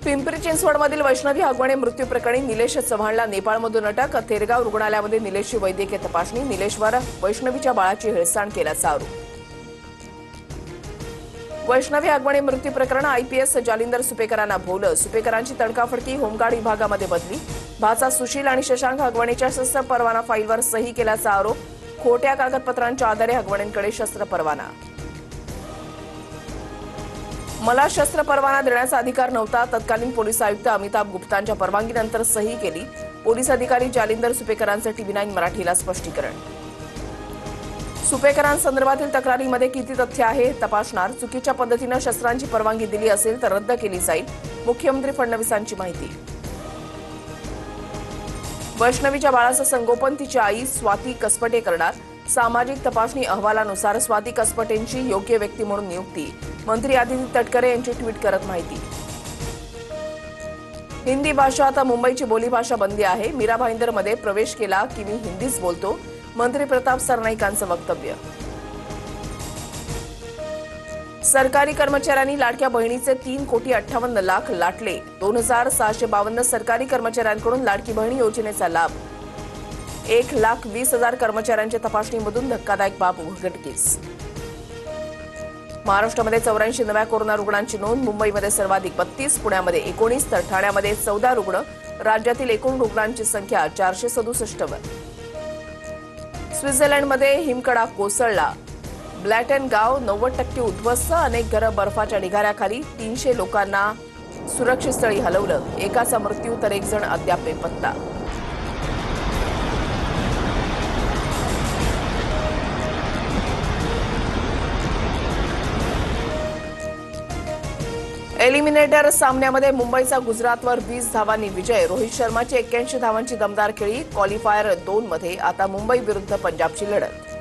पिंपरी चिंचवडमधील वैष्णवी हगवणे मृत्यू प्रकरणी निलेश चव्हाणला नेपाळमधून अटक। थेरगाव रुग्णालयामध्ये निलेशची वैद्यकीय तपासणी। निलेशवर वैष्णवीच्या बाळाची हेळसांड केल्याचा आरोप। वैष्णवी हगवणे मृत्यू प्रकरण आयपीएस जालिंदर सुपेकरांना भोवलं। सुपेकरांची तडकाफडकी होमगार्ड विभागामध्ये बदली। भाचा सुशील आणि शशांक हगवणेच्या शस्त्र परवाना फाईलवर सही केल्याचा आरोप। खोट्या कागदपत्रांच्या आधारे हगवणेंकडे शस्त्र परवाना। मला शस्त्र परवाना देण्याचा अधिकार नव्हता। तत्कालीन पोलीस आयुक्त अमिताभ गुप्तांच्या परवानगीनंतर सही केली। पोलीस अधिकारी जालिंदर सुपेकरांचे टीव्ही9 मराठीला स्पष्टीकरण। सुपेकरांसंदर्भातील तक्रारीमध्ये किती तथ्य आहे तपासणार। चुकीच्या पद्धतीने शस्त्रांची परवानगी दिली असेल तर रद्द केली जाईल। मुख्यमंत्री फडणवीसांची माहिती। वैष्णवीच्या बाळाचं संगोपन तिची आई स्वाती कसपटे करणार। सामाजिक तपासणी अहवालानुसार स्वाती कसपटेंची योग्य व्यक्ती म्हणून नियुक्ती। मंत्री आदिती तटकरे यांची ट्विट करत माहिती। हिंदी भाषा आता मुंबईची बोलीभाषा बनली आहे। मीरा भाईंदरमध्ये प्रवेश केला की मी हिंदीच बोलतो। मंत्री प्रताप सरनाईकांचं वक्तव्य। सरकारी कर्मचाऱ्यांनी लाडक्या बहिणीचे 3,58,00,000 लाटले। 2,652 सरकारी कर्मचाऱ्यांकडून लाडकी बहिणी योजनेचा लाभ। 1,20,000 कर्मचाऱ्यांच्या तपासणीमधून धक्कादायक बाब उघडकीस। महाराष्ट्रामध्ये 84 नव्या कोरोना रुग्णांची नोंद। मुंबईमध्ये सर्वाधिक 32, पुण्यामध्ये 19 तर ठाण्यामध्ये 14 रुग्ण। राज्यातील एकूण रुग्णांची संख्या 467 वर। स्वित्झर्लंडमध्ये हिमकडा कोसळला। ब्लॅटन गाव 90% उद्ध्वस्त। अनेक घरं बर्फाच्या ढिगाऱ्याखाली। 300 लोकांना सुरक्षित स्थळी हलवलं। एकाचा मृत्यू तर एक जण अद्याप बेपत्ता। एलिमिनेटर सामन्यामध्ये मुंबईचा गुजरातवर 20 धावांनी विजय। रोहित शर्माची 81 धावांची दमदार खेळी। क्वालिफायर 2 मध्ये आता मुंबई विरुद्ध पंजाबची लढत।